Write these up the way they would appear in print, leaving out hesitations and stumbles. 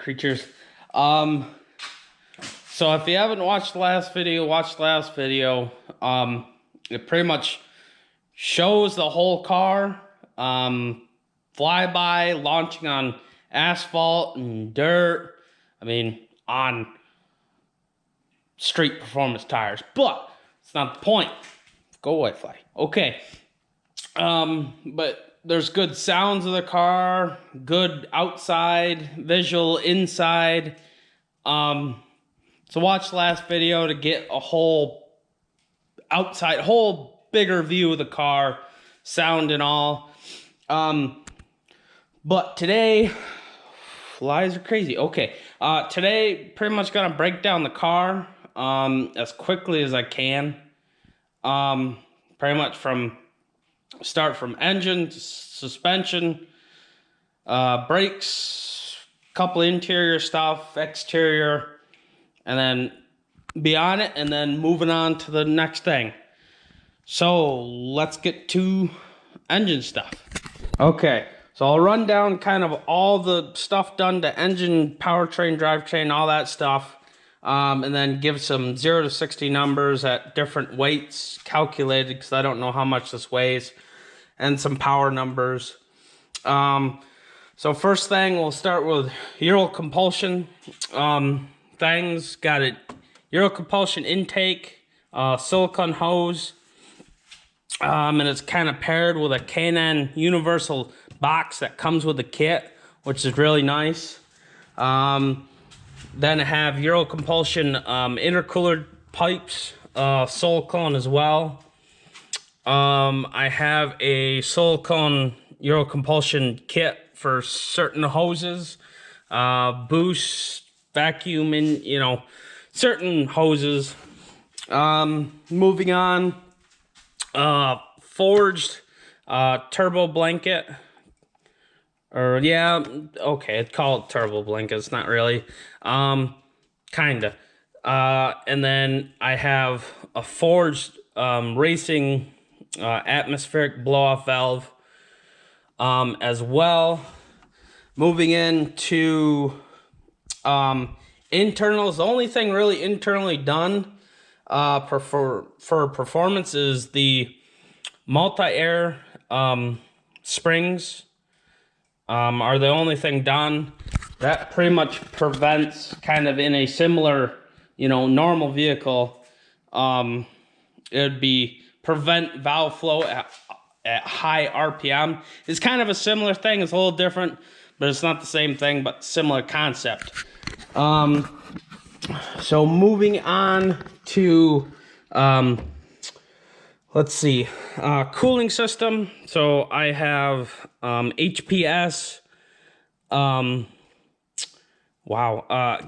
creatures. So if you haven't watched the last video, watch the last video. It pretty much shows the whole car, flyby, launching on asphalt and dirt. I mean, on street performance tires, but it's not the point. Go away, fly. Okay. But there's good sounds of the car, good outside visual, inside. So watch the last video to get a whole outside, whole bigger view of the car, sound and all. But today, flies are crazy. Okay, today pretty much gonna break down the car as quickly as I can. Pretty much start from engine to suspension, brakes, couple interior stuff, exterior, and then be on it, and then moving on to the next thing. So let's get to engine stuff. Okay, so I'll run down kind of all the stuff done to engine, powertrain, drivetrain, all that stuff. And then give some 0 to 60 numbers at different weights calculated, because I don't know how much this weighs, and some power numbers. So first thing, we'll start with Euro compulsion things. Got it. Euro compulsion intake, silicone hose, and it's kind of paired with a K&N universal box that comes with the kit, which is really nice. Then I have Euro compulsion intercooler pipes, silicone as well. I have a silicone Euro compulsion kit for certain hoses, boost, vacuum, and certain hoses. Moving on, forged turbo blanket. Or yeah, okay, it's called turbo blanket. It's not really, kinda. And then I have a forged racing atmospheric blow-off valve as well. Moving into internals, the only thing really internally done for performance is the multi-air springs. Are the only thing done. That pretty much prevents, kind of in a similar, normal vehicle, it would be prevent valve flow at high RPM. It's kind of a similar thing. It's a little different, but it's not the same thing, but similar concept. So moving on to, let's see, cooling system. So I have HPS,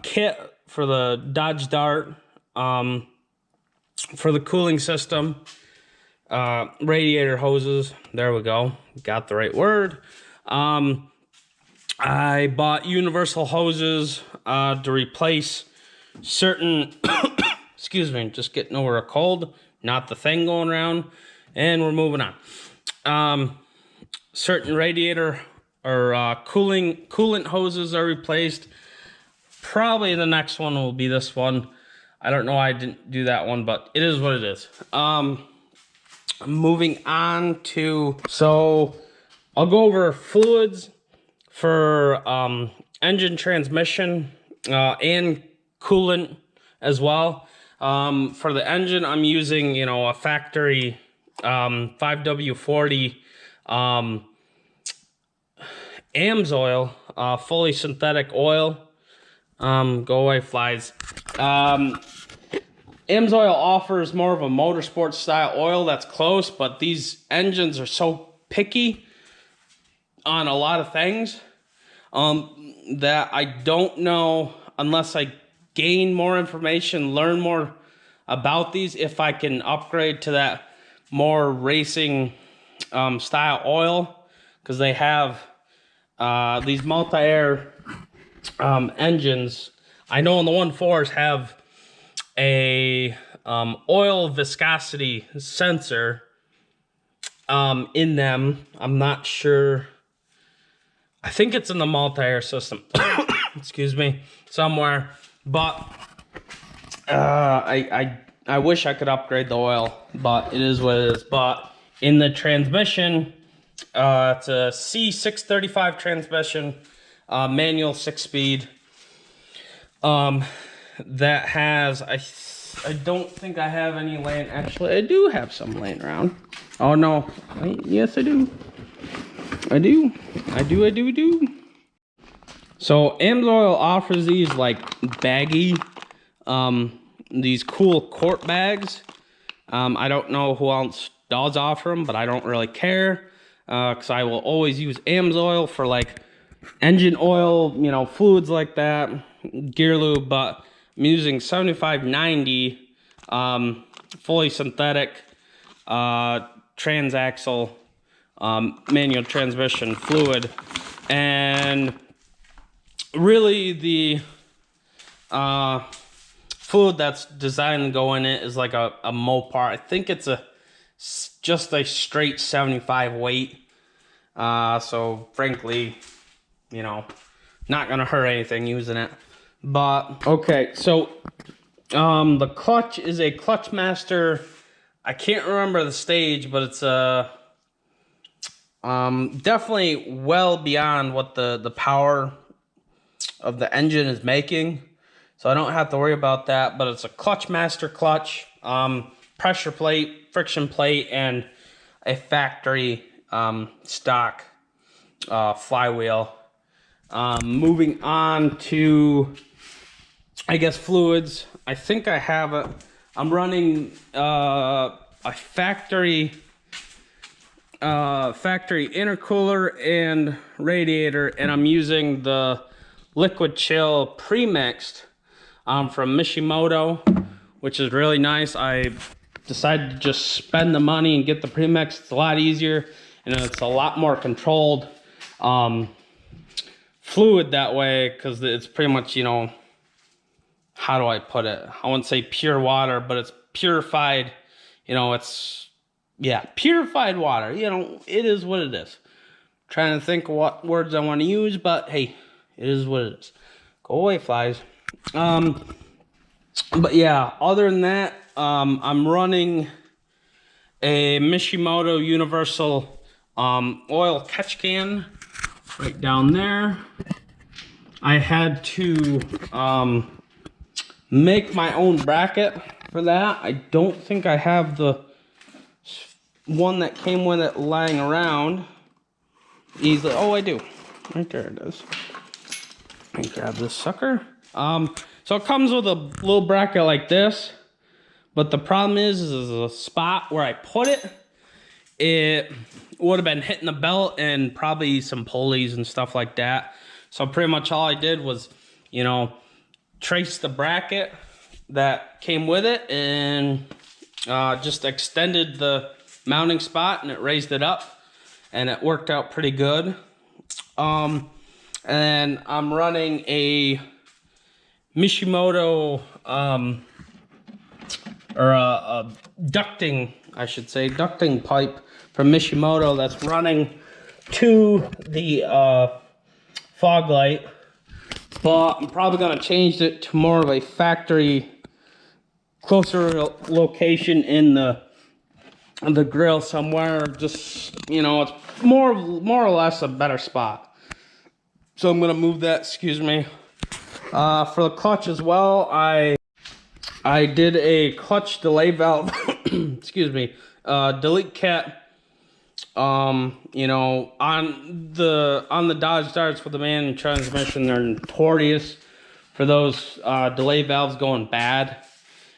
kit for the Dodge Dart, for the cooling system, radiator hoses. There we go, got the right word. I bought universal hoses to replace certain, excuse me, just getting over a cold. Not the thing going around, and we're moving on. Certain radiator or coolant hoses are replaced. Probably the next one will be this one. I don't know why I didn't do that one, but it is what it is. Moving on to, so I'll go over fluids for engine, transmission, and coolant as well. For the engine, I'm using, a factory 5W40 AMS oil, fully synthetic oil. Go away, flies. AMS oil offers more of a motorsport style oil that's close, but these engines are so picky on a lot of things that I don't know, unless I gain more information, learn more about these, if I can upgrade to that more racing style oil, because they have these multi-air engines. I know on the 1.4s have a oil viscosity sensor in them. I'm not sure. I think it's in the multi-air system. excuse me, somewhere. But I wish I could upgrade the oil, but it is what it is. But in the transmission, it's a C635 transmission, manual 6-speed. That has, I don't think I have any laying. Actually, I do have some laying around. Oh no, yes I do. I do. So Amsoil offers these like baggy, these cool quart bags. I don't know who else does offer them, but I don't really care, because I will always use Amsoil for like engine oil, you know, fluids like that, gear lube. But I'm using 7590, fully synthetic, transaxle, manual transmission fluid. And really the fluid that's designed to go in it is like a Mopar. I think it's just a straight 75 weight. So frankly, you know, not gonna hurt anything using it. But okay, so the clutch is a Clutch Master. I can't remember the stage, but it's definitely well beyond what the power of the engine is making, so I don't have to worry about that. But it's a Clutch Master clutch, pressure plate, friction plate, and a factory stock flywheel. Moving on to, I guess, fluids. I think I have it. I'm running a factory intercooler and radiator, and I'm using the liquid chill pre-mixed from Mishimoto, which is really nice. I decided to just spend the money and get the pre-mix. It's a lot easier, and it's a lot more controlled fluid that way, because it's pretty much, you know, how do I put it? I wouldn't say pure water, but it's purified, you know, it's, yeah, purified water. You know, it is what it is. I'm trying to think of what words I want to use, but hey, it is what it is. Go away, flies. But yeah, other than that, I'm running a Mishimoto Universal oil catch can right down there. I had to make my own bracket for that. I don't think I have the one that came with it lying around easily. Oh, I do. Right there it is. Let me grab this sucker. So it comes with a little bracket like this, but the problem is the spot where I put it, it would have been hitting the belt and probably some pulleys and stuff like that. So pretty much all I did was, you know, trace the bracket that came with it and just extended the mounting spot, and it raised it up, and it worked out pretty good. And I'm running a Mishimoto or a ducting, I should say, ducting pipe from Mishimoto that's running to the fog light, but I'm probably going to change it to more of a factory closer location in the grill somewhere. Just, you know, it's more or less a better spot. So I'm going to move that, excuse me. For the clutch as well, I did a clutch delay valve, excuse me, delete cat. You know, on the Dodge Darts with the manual transmission, they're notorious for those delay valves going bad.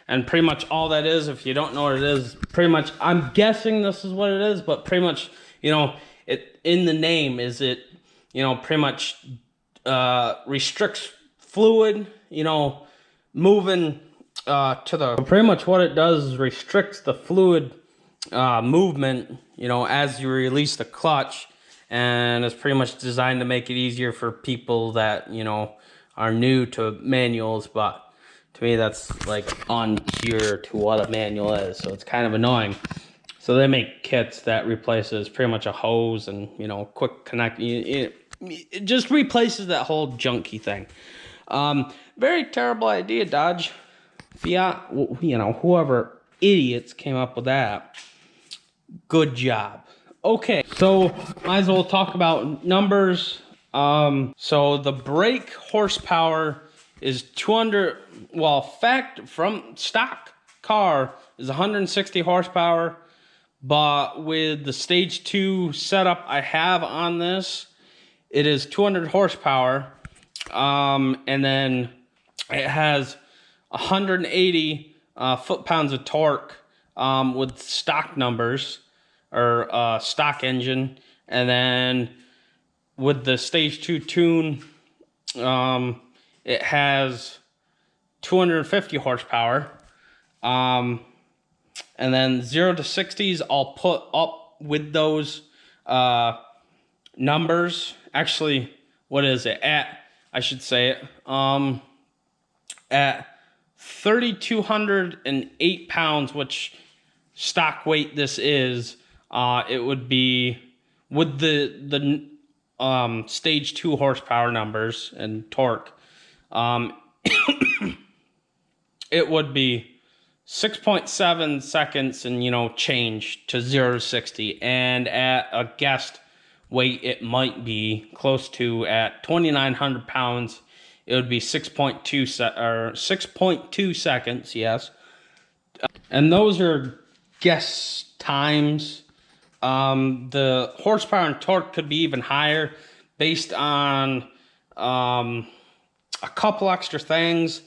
And pretty much all that is, if you don't know what it is, pretty much, I'm guessing this is what it is, but pretty much, you know, it in the name is it, you know, pretty much restricts fluid, you know, moving to the, pretty much what it does is restricts the fluid movement, you know, as you release the clutch, and it's pretty much designed to make it easier for people that, you know, are new to manuals. But to me, that's like unclear to what a manual is, so it's kind of annoying. So they make kits that replaces pretty much a hose and, you know, quick connect. it just replaces that whole junky thing. Very terrible idea, Dodge. Fiat, you know, whoever idiots came up with that. Good job. Okay, so might as well talk about numbers. So the brake horsepower is 200, well, from stock car is 160 horsepower, but with the stage 2 setup I have on this, it is 200 horsepower, and then it has 180 foot-pounds of torque with stock numbers, or stock engine, and then with the stage 2 tune, it has 250 horsepower, and then 0 to 60s I'll put up with those numbers. Actually, what is it at? I should say it at 3,208 pounds, which stock weight this is. It would be with the stage 2 horsepower numbers and torque. It would be 6.7 seconds and, you know, change to 0 to 60. And at a guessed weight, it might be close to, at 2,900 pounds, it would be 6.2 seconds, yes. And those are guess times. The horsepower and torque could be even higher based on a couple extra things.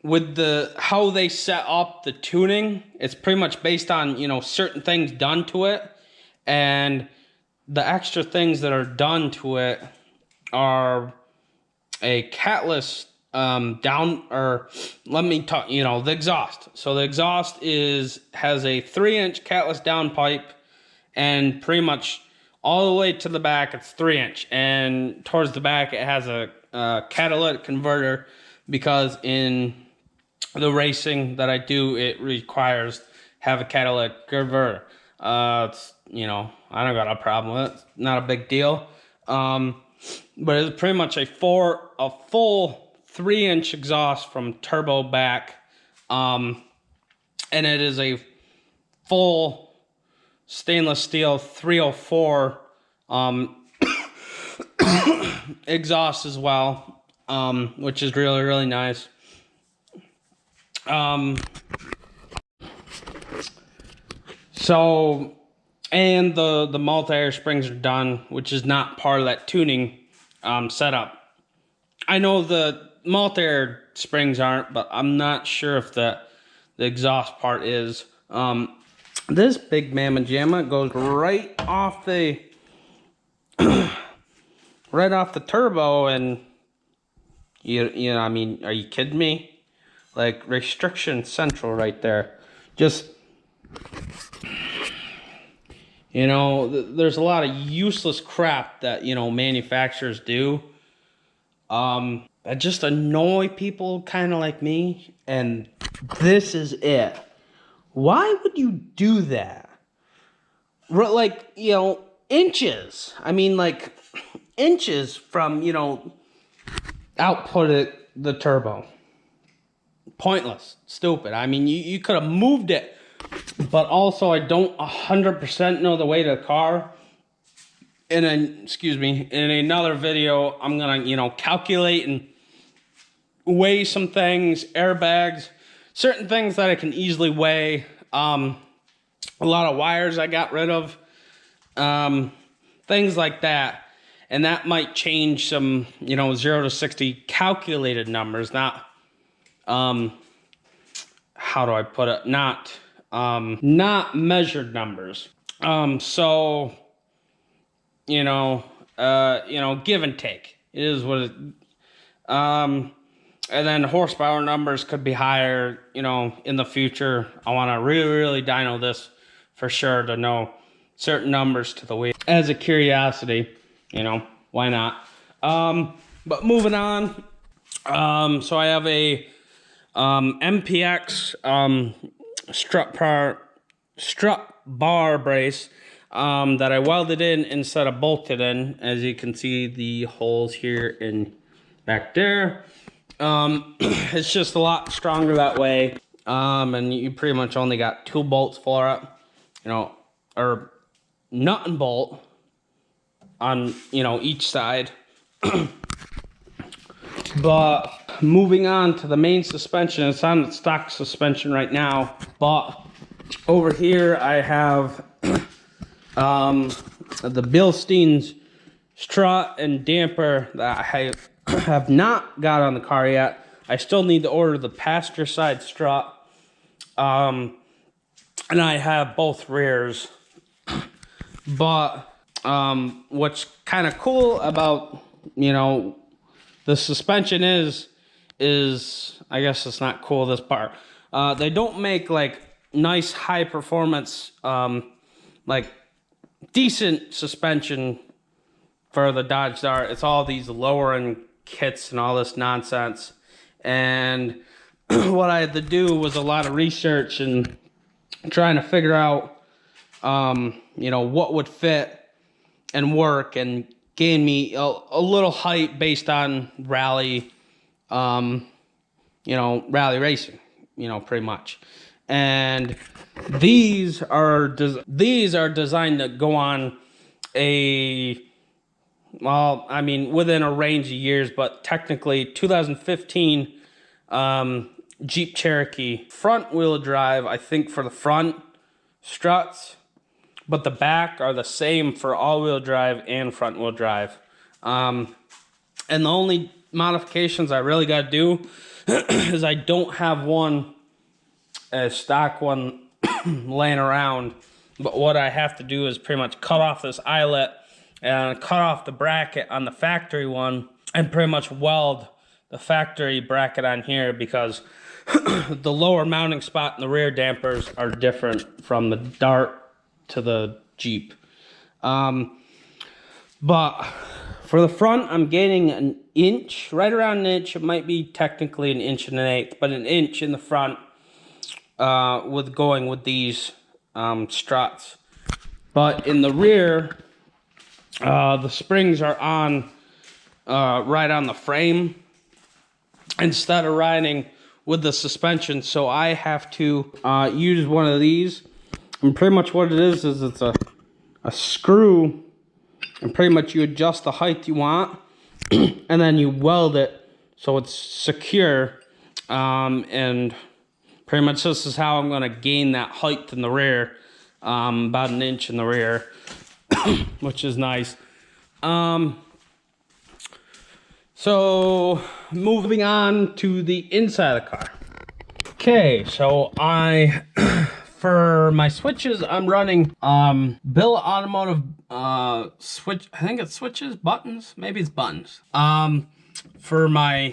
With how they set up the tuning, it's pretty much based on, you know, certain things done to it, and the extra things that are done to it are a catless let me talk, you know, the exhaust. So the exhaust has a 3-inch catless downpipe, and pretty much all the way to the back it's 3-inch, and towards the back it has a catalytic converter, because in the racing that I do, it requires have a catalytic converter. It's, you know, I don't got a problem with it. It's not a big deal. But it's pretty much a full 3-inch exhaust from turbo back. And it is a full stainless steel 304 exhaust as well, which is really, really nice. So, and the multi-air springs are done, which is not part of that tuning setup. I know the multi-air springs aren't, but I'm not sure if the exhaust part is. This big mamma jamma goes right off the right off the turbo, and you know, I mean, are you kidding me? Like, restriction central right there. Just, you know, there's a lot of useless crap that, you know, manufacturers do that just annoy people kind of like me, and this is it. Why would you do that? Like, you know, inches. I mean, like, inches from, you know, output the turbo. Pointless. Stupid. I mean, you could have moved it, but also I don't 100% know the weight of the car. In another video, I'm gonna, you know, calculate and weigh some things, airbags, certain things that I can easily weigh. A lot of wires I got rid of, things like that, and that might change some, you know, 0 to 60 calculated numbers, not how do I put it? Not measured numbers. So, you know, give and take. It is what it. And then horsepower numbers could be higher, you know, in the future. I want to really, really dyno this for sure to know certain numbers to the weight. As a curiosity, you know, why not? But moving on. So I have a MPX strut bar brace. that I welded in instead of bolted in. As you can see, the holes here and back there. It's just a lot stronger that way. And you pretty much only got 2 bolts for it, you know, or nut and bolt on, you know, each side. But moving on to the main suspension, it's on the stock suspension right now, but over here I have the Bilstein's strut and damper that I have not got on the car yet. I still need to order the passenger side strut, and I have both rears. But what's kind of cool about, you know, the suspension is I guess it's not cool, this part. They don't make like nice high performance, like decent suspension for the Dodge Dart. It's all these lower end kits and all this nonsense. And what I had to do was a lot of research and trying to figure out, you know, what would fit and work and gain me a little height based on rally, you know, rally racing, you know, pretty much. And these are designed to go on a, well, I mean, within a range of years, but technically 2015 Jeep Cherokee front wheel drive, I think, for the front struts, but the back are the same for all-wheel drive and front-wheel drive. And the only modifications I really got to do is I don't have one, a stock one, laying around. But what I have to do is pretty much cut off this eyelet and cut off the bracket on the factory one and pretty much weld the factory bracket on here, because the lower mounting spot and the rear dampers are different from the Dart to the Jeep. But for the front, I'm gaining an inch, right around an inch. It might be technically an inch and an eighth, but an inch in the front with going with these struts. But in the rear, the springs are on right on the frame instead of riding with the suspension, so I have to use one of these. And pretty much what it is it's a screw, and pretty much you adjust the height you want and then you weld it so it's secure, and pretty much this is how I'm going to gain that height in the rear, about an inch in the rear, which is nice. So moving on to the inside of the car. Okay, so for my switches, I'm running Bill Automotive switch. I think it's switches, buttons, maybe it's buttons. For my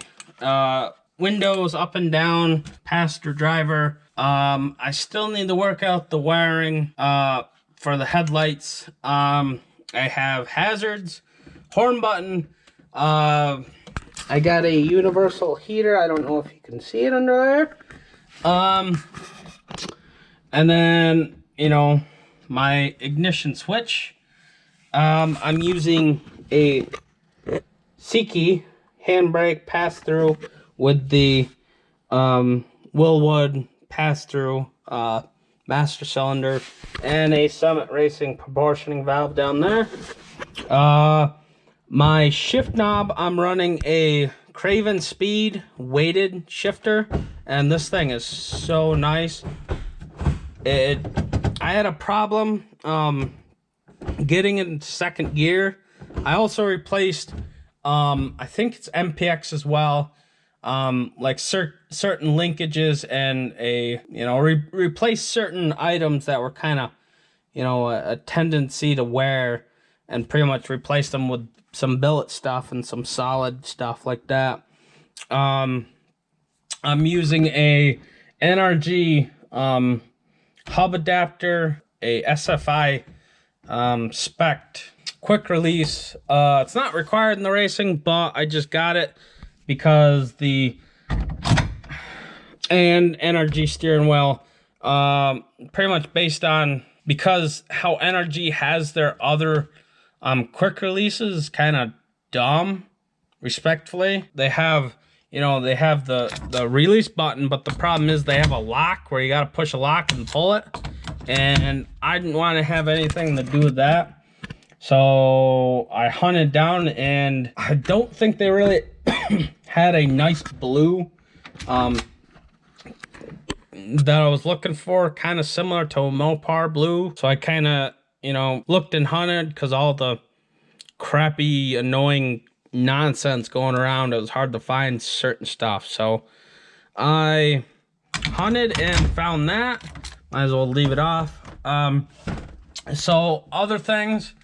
windows up and down, passenger driver. I still need to work out the wiring for the headlights. I have hazards, horn button. I got a universal heater. I don't know if you can see it under there. And then, you know, my ignition switch. I'm using a C-key handbrake pass-through with the Willwood pass-through master cylinder and a Summit Racing proportioning valve down there. My shift knob, I'm running a Craven Speed weighted shifter, and this thing is so nice. I had a problem getting it in second gear. I also replaced, I think it's MPX as well, like certain linkages and replace certain items that were kind of, a tendency to wear, and pretty much replace them with some billet stuff and some solid stuff like that. I'm using a NRG hub adapter, a SFI spec quick release. It's not required in the racing, but I just got it because and NRG steering wheel, pretty much based on because how NRG has their other quick releases kind of dumb, respectfully. They have, you know, they have the release button, but the problem is they have a lock where you got to push a lock and pull it. And I didn't want to have anything to do with that. So I hunted down, and I don't think they really had a nice blue that I was looking for, kind of similar to a Mopar blue. So I kind of, you know, looked and hunted, because all the crappy, annoying nonsense going around, it was hard to find certain stuff. So I hunted and found that. Might as well leave it off. So other things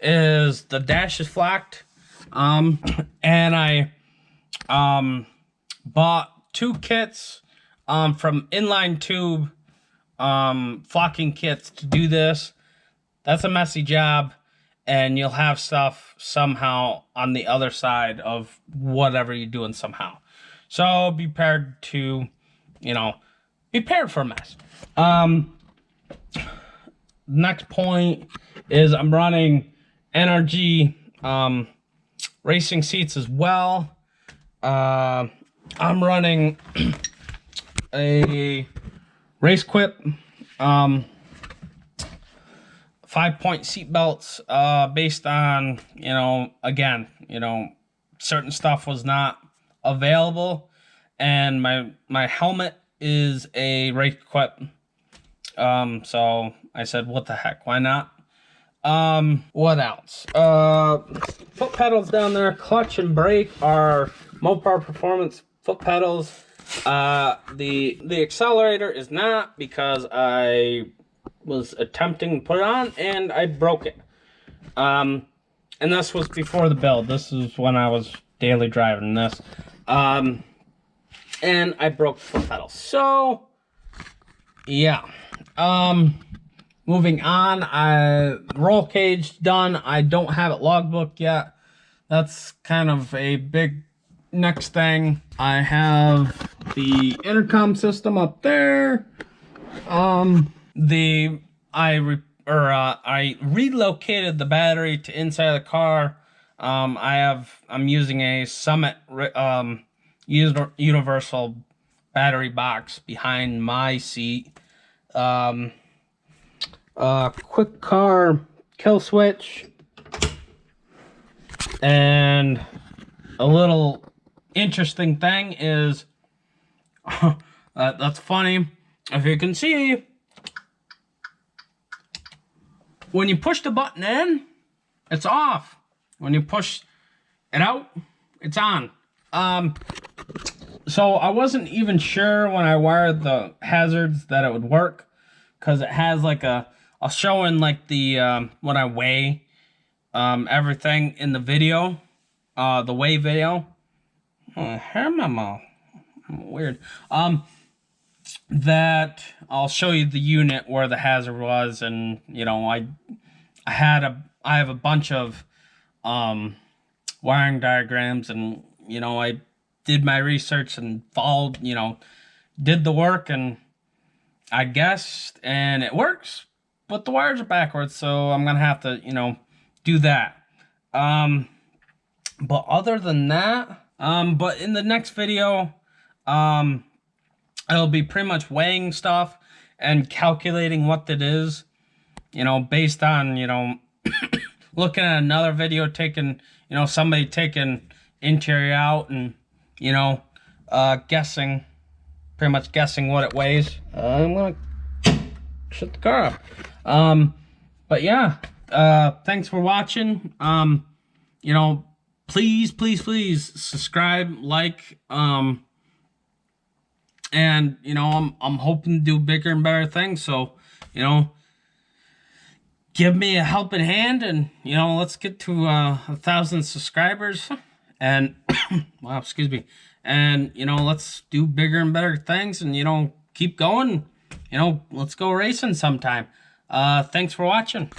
is the dash is flacked. And I bought 2 kits from Inline Tube flocking kits to do this. That's a messy job, and you'll have stuff somehow on the other side of whatever you're doing somehow. So be prepared to, you know, be prepared for a mess. Next point is I'm running NRG racing seats as well. I'm running a race quip, 5-point seat belts, based on, you know, again, you know, certain stuff was not available, and my helmet is a race quip. So I said, what the heck, why not? What else? Foot pedals down there, clutch and brake are Mopar Performance foot pedals. The accelerator is not, because I was attempting to put it on and I broke it. And this was before the build. This is when I was daily driving this. And I broke the foot pedals. So yeah. Moving on, roll cage done. I don't have it logbook yet. That's kind of a big next thing. I have the intercom system up there. I relocated the battery to inside the car. I'm using a Summit universal battery box behind my seat. Quick car kill switch, and a little interesting thing is that's funny. If you can see, when you push the button in, it's off. When you push it out, it's on. So I wasn't even sure when I wired the hazards that it would work, because it has like I'll show in like the when I weigh everything in the video, the weigh video. Hair memo, weird. That I'll show you the unit where the hazard was, and you know I have a bunch of wiring diagrams, and you know I did my research and followed, you know, did the work, and I guessed, and it works, but the wires are backwards, so I'm gonna have to, you know, do that. But other than that, but in the next video, it'll be pretty much weighing stuff and calculating what it is, you know, based on, you know, looking at another video, taking, you know, somebody taking interior out and, you know, pretty much guessing what it weighs. I'm gonna shut the car up. But yeah, thanks for watching. You know, please subscribe, like, and you know, I'm hoping to do bigger and better things. So, you know, give me a helping hand, and you know, let's get to 1,000 subscribers. And wow, excuse me. And you know, let's do bigger and better things, and you know, keep going. You know, let's go racing sometime. Thanks for watching.